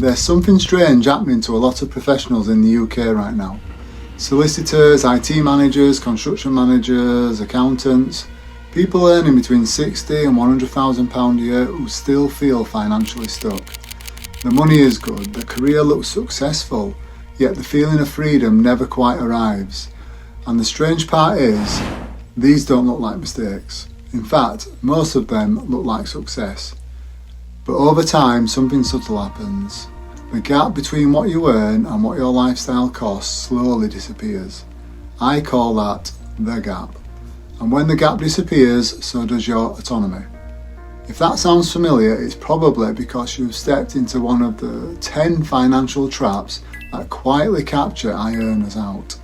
There's something strange happening to a lot of professionals in the UK right now. Solicitors, IT managers, construction managers, accountants, people earning between £60,000 and £100,000 a year who still feel financially stuck. The money is good, the career looks successful, yet the feeling of freedom never quite arrives. And the strange part is, these don't look like mistakes. In fact, most of them look like success. But over time, something subtle happens. The gap between what you earn and what your lifestyle costs slowly disappears. I call that the gap. And when the gap disappears, so does your autonomy. If that sounds familiar, it's probably because you've stepped into one of the 10 financial traps that quietly capture high earners out.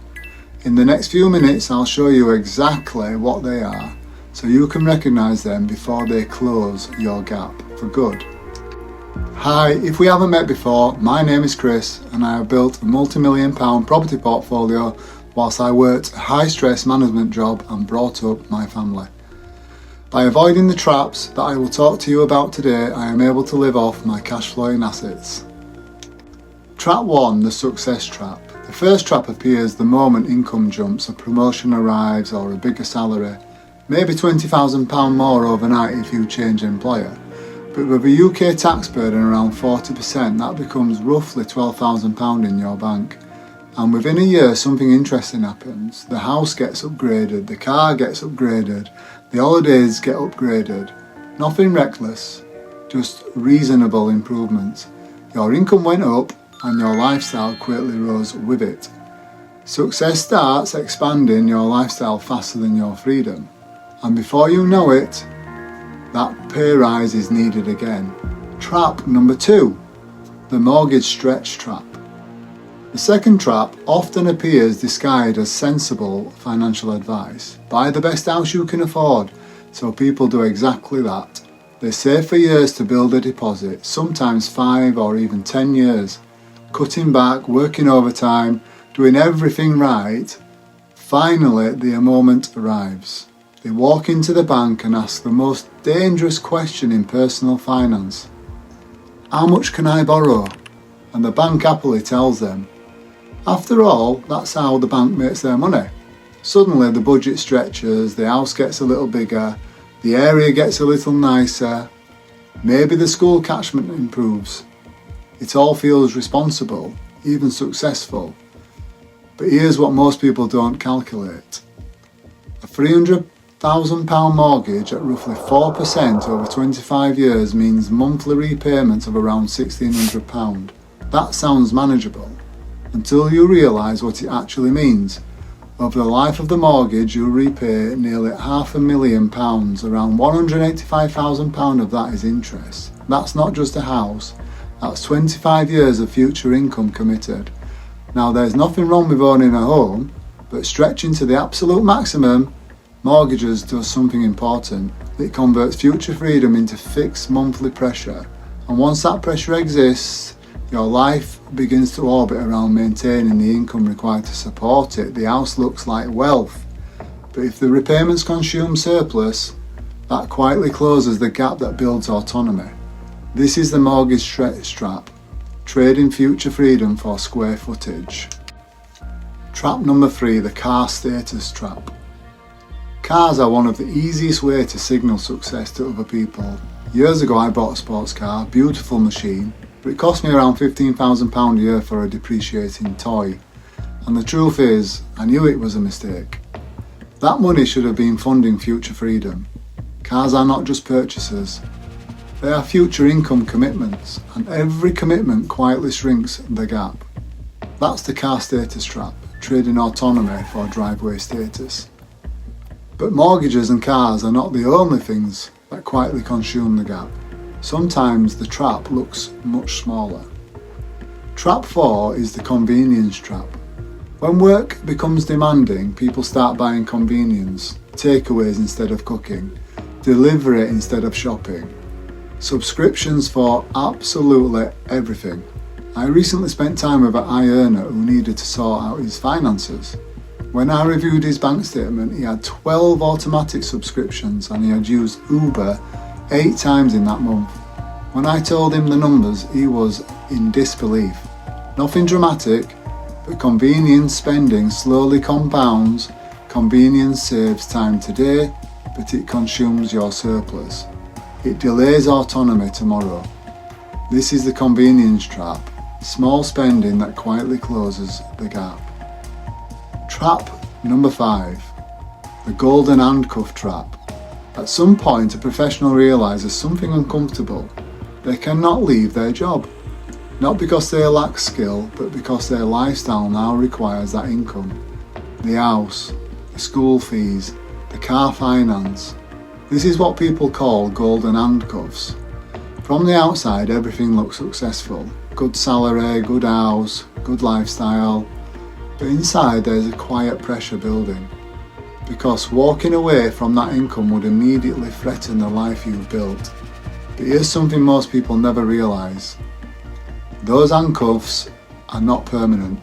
In the next few minutes, I'll show you exactly what they are, so you can recognise them before they close your gap for good. Hi, if we haven't met before, my name is Chris and I have built a multi-million-pound property portfolio whilst I worked a high-stress management job and brought up my family. By avoiding the traps that I will talk to you about today, I am able to live off my cash flowing assets. Trap 1, the success trap. The first trap appears the moment income jumps, a promotion arrives or a bigger salary, maybe £20,000 more overnight if you change employer. But with a UK tax burden around 40%, that becomes roughly £12,000 in your bank. And within a year something interesting happens. The house gets upgraded, the car gets upgraded, the holidays get upgraded. Nothing reckless, just reasonable improvements. Your income went up and your lifestyle quickly rose with it. Success starts expanding your lifestyle faster than your freedom. And before you know it, that pay rise is needed again. Trap number 2, the mortgage stretch trap. The second trap often appears disguised as sensible financial advice. Buy the best house you can afford. So people do exactly that. They save for years to build a deposit, sometimes 5 or even 10 years. Cutting back, working overtime, doing everything right. Finally, the moment arrives. They walk into the bank and ask the most dangerous question in personal finance. How much can I borrow? And the bank happily tells them. After all, that's how the bank makes their money. Suddenly the budget stretches, the house gets a little bigger, the area gets a little nicer, maybe the school catchment improves. It all feels responsible, even successful. But here's what most people don't calculate. A £300,000 mortgage at roughly 4% over 25 years means monthly repayments of around £1,600. That sounds manageable, until you realise what it actually means. Over the life of the mortgage, you'll repay nearly £500,000, around £185,000 of that is interest. That's not just a house, that's 25 years of future income committed. Now there's nothing wrong with owning a home, but stretching to the absolute maximum, mortgages does something important. It converts future freedom into fixed monthly pressure, and once that pressure exists, your life begins to orbit around maintaining the income required to support it. The house looks like wealth, but if the repayments consume surplus, that quietly closes the gap that builds autonomy. This is the mortgage stretch trap, trading future freedom for square footage. Trap number 3, the car status trap. Cars are one of the easiest ways to signal success to other people. Years ago I bought a sports car, beautiful machine, but it cost me around £15,000 a year for a depreciating toy. And the truth is, I knew it was a mistake. That money should have been funding future freedom. Cars are not just purchases, they are future income commitments, and every commitment quietly shrinks the gap. That's the car status trap, trading autonomy for driveway status. But mortgages and cars are not the only things that quietly consume the gap. Sometimes the trap looks much smaller. Trap 4 is the convenience trap. When work becomes demanding, people start buying convenience, takeaways instead of cooking, delivery instead of shopping, subscriptions for absolutely everything. I recently spent time with a high earner who needed to sort out his finances. When I reviewed his bank statement, he had 12 automatic subscriptions and he had used Uber 8 times in that month. When I told him the numbers, he was in disbelief. Nothing dramatic, but convenience spending slowly compounds. Convenience saves time today, but it consumes your surplus. It delays autonomy tomorrow. This is the convenience trap, small spending that quietly closes the gap. Trap number 5, the golden handcuff trap. At some point, a professional realises something uncomfortable. They cannot leave their job. Not because they lack skill, but because their lifestyle now requires that income. The house, the school fees, the car finance. This is what people call golden handcuffs. From the outside, everything looks successful. Good salary, good house, good lifestyle. But inside there's a quiet pressure building. Because walking away from that income would immediately threaten the life you've built. But here's something most people never realise. Those handcuffs are not permanent.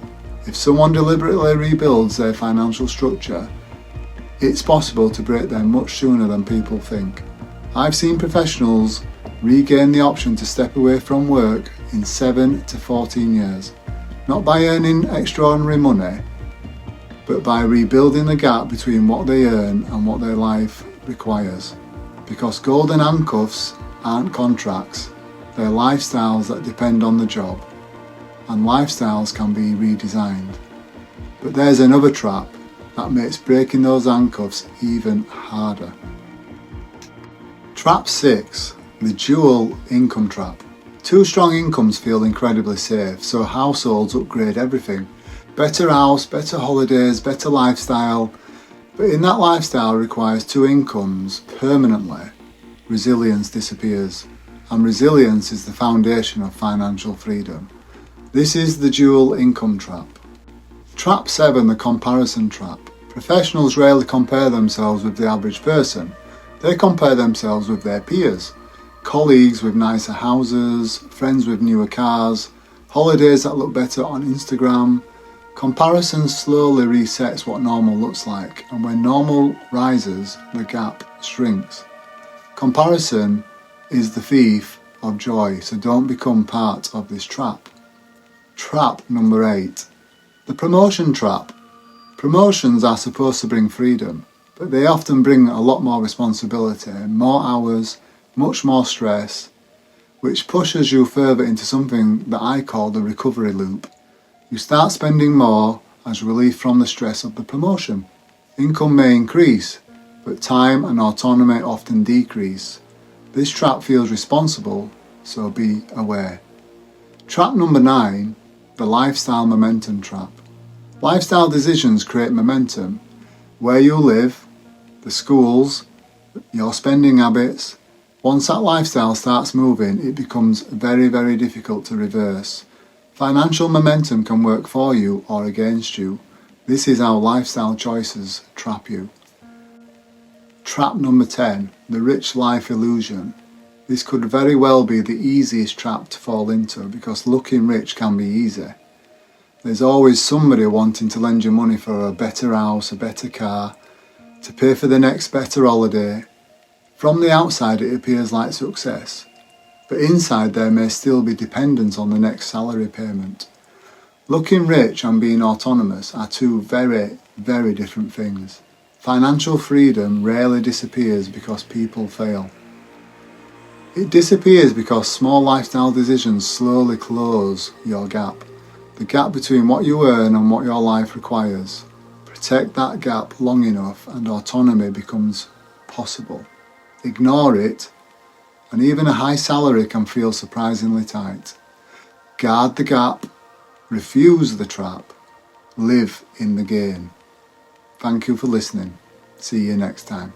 If someone deliberately rebuilds their financial structure, it's possible to break them much sooner than people think. I've seen professionals regain the option to step away from work in 7 to 14 years. Not by earning extraordinary money, but by rebuilding the gap between what they earn and what their life requires. Because golden handcuffs aren't contracts, they're lifestyles that depend on the job, and lifestyles can be redesigned. But there's another trap that makes breaking those handcuffs even harder. Trap 6, the dual income trap. Two strong incomes feel incredibly safe, so households upgrade everything. Better house, better holidays, better lifestyle. But in that lifestyle requires two incomes permanently. Resilience disappears. And resilience is the foundation of financial freedom. This is the dual income trap. Trap 7, the comparison trap. Professionals rarely compare themselves with the average person. They compare themselves with their peers. Colleagues with nicer houses, friends with newer cars, holidays that look better on Instagram. Comparison slowly resets what normal looks like, and when normal rises, the gap shrinks. Comparison is the thief of joy, so don't become part of this trap. Trap number 8, the promotion trap. Promotions are supposed to bring freedom, but they often bring a lot more responsibility, more hours, much more stress, which pushes you further into something that I call the recovery loop. You start spending more as relief from the stress of the promotion. Income may increase, but time and autonomy often decrease. This trap feels responsible, so be aware. Trap number 9, the lifestyle momentum trap. Lifestyle decisions create momentum. Where you live, the schools, your spending habits. Once that lifestyle starts moving, it becomes very, very difficult to reverse. Financial momentum can work for you or against you. This is how lifestyle choices trap you. Trap number 10, the rich life illusion. This could very well be the easiest trap to fall into because looking rich can be easy. There's always somebody wanting to lend you money for a better house, a better car, to pay for the next better holiday. From the outside it appears like success, but inside there may still be dependence on the next salary payment. Looking rich and being autonomous are two very, very different things. Financial freedom rarely disappears because people fail. It disappears because small lifestyle decisions slowly close your gap. The gap between what you earn and what your life requires. Protect that gap long enough and autonomy becomes possible. Ignore it, and even a high salary can feel surprisingly tight. Guard the gap, refuse the trap, live in the gain. Thank you for listening. See you next time.